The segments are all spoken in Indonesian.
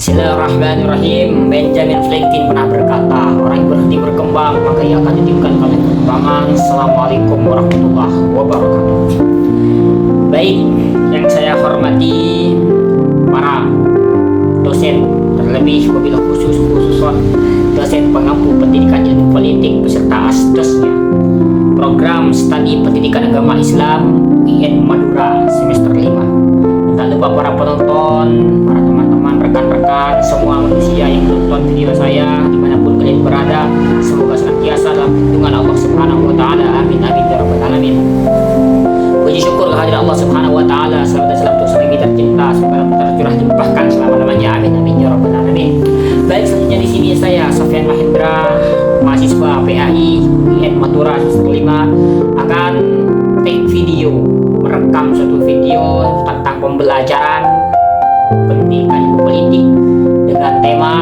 Bismillahirrahmanirrahim. Benjamin Franklin pernah berkata, orang yang berhenti berkembang maka ia akan ditiupkan oleh perkembangan. Assalamualaikum warahmatullahi wabarakatuh. Baik, yang saya hormati para dosen, terlebih wabillahi khusus dosen pengampu pendidikan ilmu politik beserta asdosnya program studi pendidikan agama Islam UIN Madura semester 5. Tak lupa para penonton, para teman-teman, rekan-rekan, semua manusia yang menonton video saya dimanapun kalian berada, semoga senantiasa dalam lindungan Allah Subhanahu Wa Taala. Amin amin ya rabbal alamin. Puji syukur kehadirat Allah Subhanahu Wa Taala, salam dan salam untuk sang yang tercinta, semoga tercurah limpahkan selama-lamanya. Amin amin ya rabbal alamin. Baik, selanjutnya di sini saya Sofyan Mahendra, mahasiswa PAI UIN Madura semester 5 akan take video, merekam suatu video tentang pembelajaran pendidikan ilmu politik dengan tema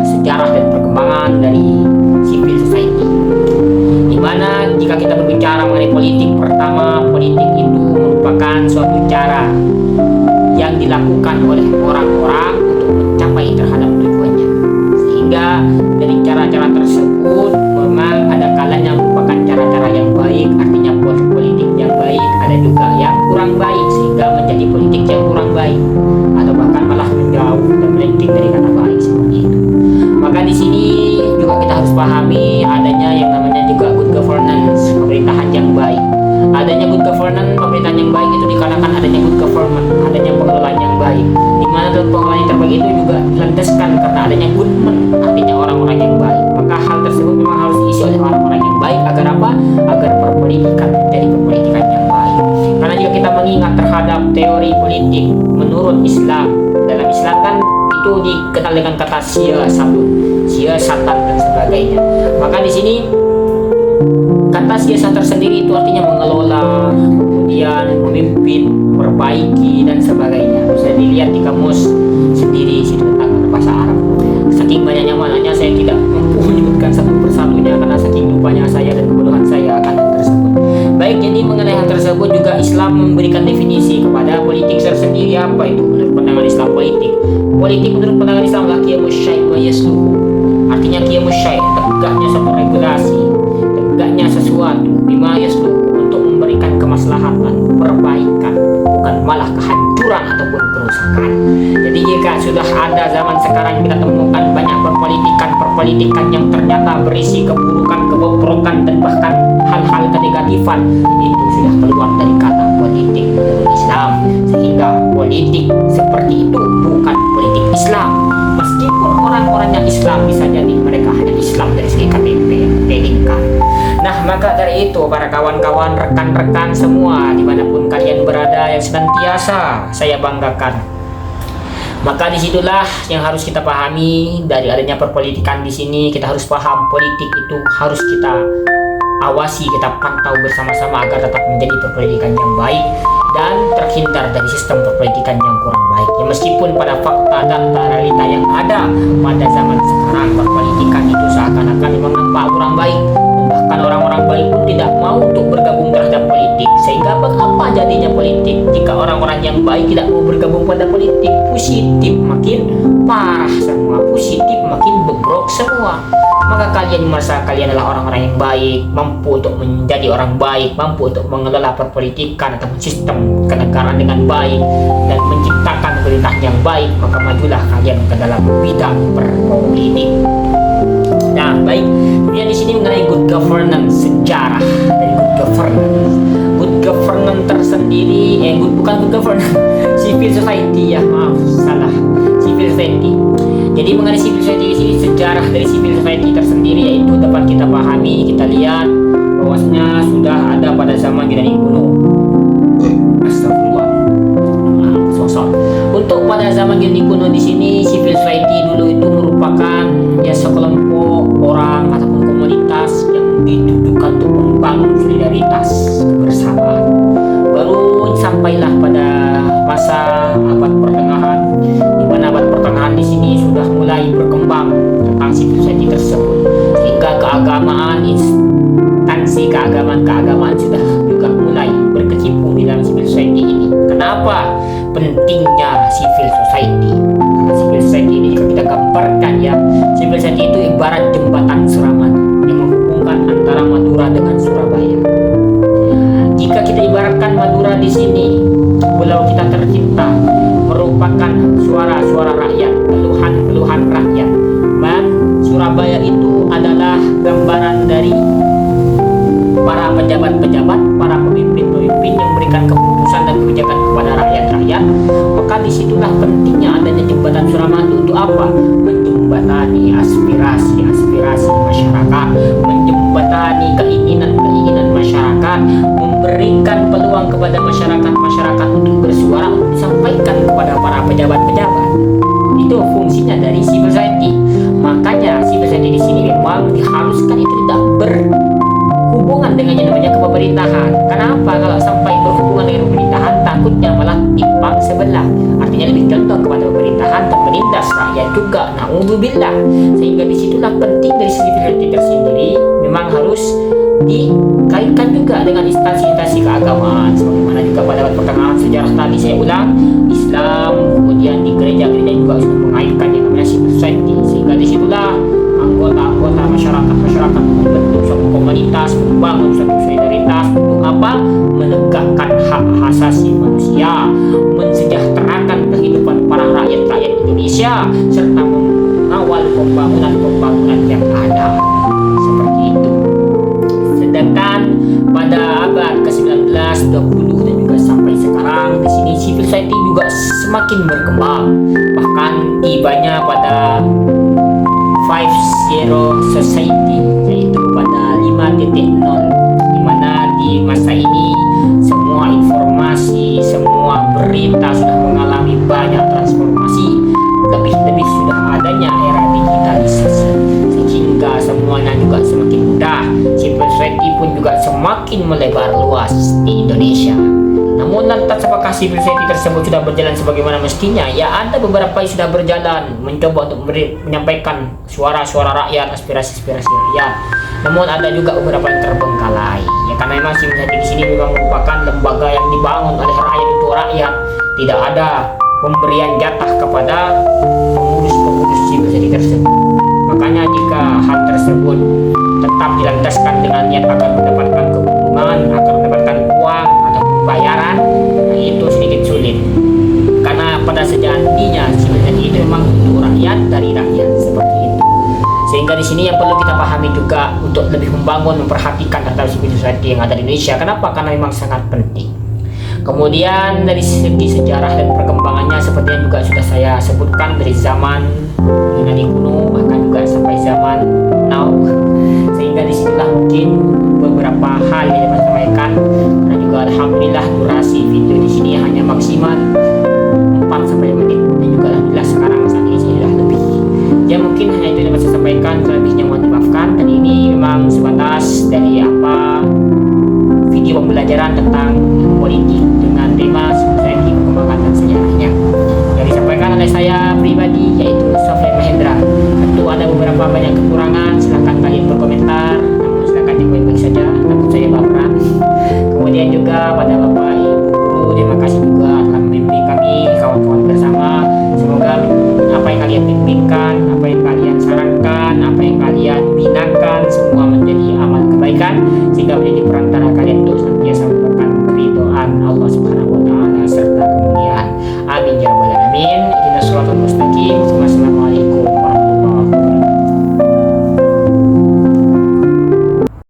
sejarah dan perkembangan dari civil society. Di mana jika kita berbicara mengenai politik, pertama, politik itu merupakan suatu cara yang dilakukan oleh orang-orang untuk mencapai terhadap tujuannya. Sehingga dari cara-cara tersebut memang ada kalanya merupakan cara-cara yang baik, artinya politik yang baik, ada juga yang kurang baik sehingga menjadi politik yang kurang baik atau bahkan malah menjauh dan melenceng dari kata baik seperti itu. Maka di sini juga kita harus pahami adanya yang namanya juga good governance, pemerintahan yang baik. Adanya good governance, pemerintahan yang baik itu dikarenakan adanya good government, adanya pengelolaan yang baik. Di mana dalam pengelolaan yang terbaik itu juga dilandaskan karena adanya goodman, artinya orang-orang yang baik. Maka hal tersebut memang harus diisi oleh orang-orang yang baik agar apa? Agar perpolitikan menjadi perpolitikan yang baik. Karena jika kita mengingat terhadap teori politik menurut Islam, dalam Islam kan itu dikenal dengan kata siasatan dan sebagainya. Maka di sini kata siasat tersendiri itu artinya mengelola, kemudian memimpin, memperbaiki dan sebagainya. Bisa dilihat di kamus sendiri situ tentang bahasa Arab. Saking banyaknya mananya saya tidak mampu menyebutkan satu persatunya karena saking lupanya saya dan kebodohan saya akan hal tersebut. Baik, jadi mengenai hal tersebut juga Islam memberikan definisi kepada politik tersendiri. Apa itu menurut pandangan Islam politik? Politik menurut pandangan Islam adalah qiyamus syai' wa yasluhu. Artinya qiyamus syai', tegaknya satu regulasi, tegaknya sesuatu bima yasluhu untuk memberikan kemaslahatan, perbaikan, bukan malah kehancuran ataupun kerusakan. Jadi jika sudah ada zaman sekarang kita temukan banyak perpolitikan yang ternyata berisi keburukan, kebobrokan dan bahkan hal-hal kenegatifan, itu sudah keluar dari kata politik menurut Islam. Sehingga politik seperti itu bukan politik Islam. Meskipun orang-orangnya Islam, bisa jadi mereka hanya Islam dari segi KTP yang Nah, maka dari itu para kawan-kawan, rekan-rekan semua dimanapun kalian berada yang senantiasa saya banggakan, maka disitulah yang harus kita pahami dari adanya perpolitikan di sini. Kita harus paham politik itu harus kita awasi, kita pantau bersama-sama agar tetap menjadi perpolitikan yang baik dan terhindar dari sistem perpolitikan yang kurang baik. Ya, meskipun pada fakta data realita yang ada pada zaman sekarang perpolitikan itu seakan-akan memang nampak orang baik, bahkan orang-orang baik pun tidak mau untuk bergabung terhadap politik. Sehingga apa jadinya politik jika orang-orang yang baik tidak mau bergabung pada politik? Positif makin parah semua, positif makin bobrok semua. Maka kalian merasa kalian adalah orang-orang yang baik, mampu untuk menjadi orang baik, mampu untuk mengelola perpolitikan atau sistem kenegaraan dengan baik dan menciptakan pemerintahan yang baik, maka majulah kalian ke dalam bidang berpolitik. Nah, baik. Kemudian di sini mengenai good governance, sejarah dari good governance. Good governance tersendiri, bukan good governance, civil society, ya maaf, salah, civil society. Jadi mengenai civil society di sini, sejarah dari civil society tersendiri yaitu dapat kita pahami, kita lihat bahwasanya sudah ada pada zaman Yunani kuno. Astagfirullah. Untuk pada zaman Yunani kuno di sini, civil society dulu itu merupakan ya sekelompok orang ataupun komunitas yang ditujukan untuk membangun solidaritas kebersamaan. Baru sampailah pada masa abad pertengahan, di mana abad pertengahan di sini sudah mulai berkembang tentang civil society tersebut, sehingga keagamaan, instansi keagamaan sudah juga mulai berkecimpung di dalam civil society ini. Kenapa pentingnya civil society? Karena civil gambarkan ya, civil society itu ibarat jembatan Suramadu yang menghubungkan antara Madura dengan Surabaya. Jika kita ibaratkan Madura di sini, pulau kita tercipta, merupakan suara-suara rakyat, keluhan-keluhan rakyat. Dan Surabaya itu adalah gambaran dari para pejabat-pejabat, para pemimpin-pemimpin yang memberikan keputusan dan kebijakan kepada rakyat-rakyat. Maka disitulah pentingnya adanya jembatan Suramadu. Untuk apa? Menjembatani aspirasi-aspirasi masyarakat, menjembatani keinginan-keinginan masyarakat, memberikan peluang kepada masyarakat untuk bersuara, untuk disampaikan kepada para pejabat-pejabat. Itu fungsinya dari civil society. Makanya civil society di sini memang diharuskan itu tidak berhubungan dengan yang namanya kepemerintahan. Kenapa? Kalau sampai berhubungan dengan pemerintahan, takutnya malah timpang sebelah. Artinya lebih condong kepada pemerintahan dan menindas rakyat juga. Na'udzubillah. Sehingga disitulah penting dari civil society tersendiri memang harus dikaitkan juga dengan instansi-instansi keagamaan, sebagaimana juga pada pertengahan sejarah tadi saya ulang, Islam, kemudian di gereja-gereja juga sudah mengaitkan yang namanya civil society. Sehingga disitulah anggota-anggota masyarakat membentuk suatu komunitas, membangun suatu solidaritas untuk apa? Menegakkan hak asasi manusia, mensejahterakan kehidupan para rakyat-rakyat Indonesia, serta mengawal pembangunan yang ada. Seperti itu. Sedangkan pada abad ke-19, 20 dan juga sampai sekarang di sini civil society juga semakin berkembang. Bahkan tibanya pada 5.0 society, yaitu pada 5.0, di mana di masa ini semua informasi, semua berita sudah mengalami banyak transformasi. Lebih-lebih sudah adanya era digitalisasi, sehingga semuanya juga semakin mudah. Civil society pun juga semakin melebar luas di Indonesia. Namun lantas apakah civil society tersebut sudah berjalan sebagaimana mestinya? Ya, ada beberapa yang sudah berjalan mencoba untuk menyampaikan suara-suara rakyat, aspirasi-aspirasi rakyat. Namun ada juga beberapa yang terbengkalai. Ya, karena memang civil society di sini memang merupakan lembaga yang dibangun oleh rakyat untuk rakyat. Tidak ada pemberian jatah kepada pengurus-pengurus civil society tersebut. Makanya jika hal tersebut tetap dilandaskan dengan niat agar mendapatkan keuntungan, agar mendapatkan uang atau bayaran, nah itu sedikit sulit. Karena pada sejatinya civil society itu memang untuk rakyat, dari rakyat, seperti itu. Sehingga di sini yang perlu kita pahami juga untuk lebih membangun, memperhatikan tentang civil society yang ada di Indonesia. Kenapa? Karena memang sangat penting. Kemudian dari segi sejarah dan perkembangannya seperti yang juga sudah saya sebutkan, dari zaman Yunani kuno bahkan juga sampai zaman now. Sehingga disitulah mungkin beberapa hal yang dapat sampaikan. Dan juga alhamdulillah durasi video di sini hanya maksimal 4-5 menit, dan juga alhamdulillah sekarang saat ini sudah lebih. Ya mungkin hanya itu yang dapat saya sampaikan, selebihnya mohon dimaafkan. Dan ini memang sebatas dari video pembelajaran tentang politik dengan tema society, perkembangan dan sejarahnya yang disampaikan oleh saya pribadi, yaitu Sofyan Mahendra. Tentu ada beberapa banyak kekurangan, silahkan kalian berkomentar, namun silahkan baik-baik saja, takut saya baperan. Kemudian juga pada Bapak Ibu Guru, terima kasih juga telah membimbing kami, kawan-kawan bersama. Semoga apa yang kalian bimbingkan, apa yang kalian sarankan, apa yang kalian binakan, semua menjadi amal kebaikan, sehingga menjadi perantara kalian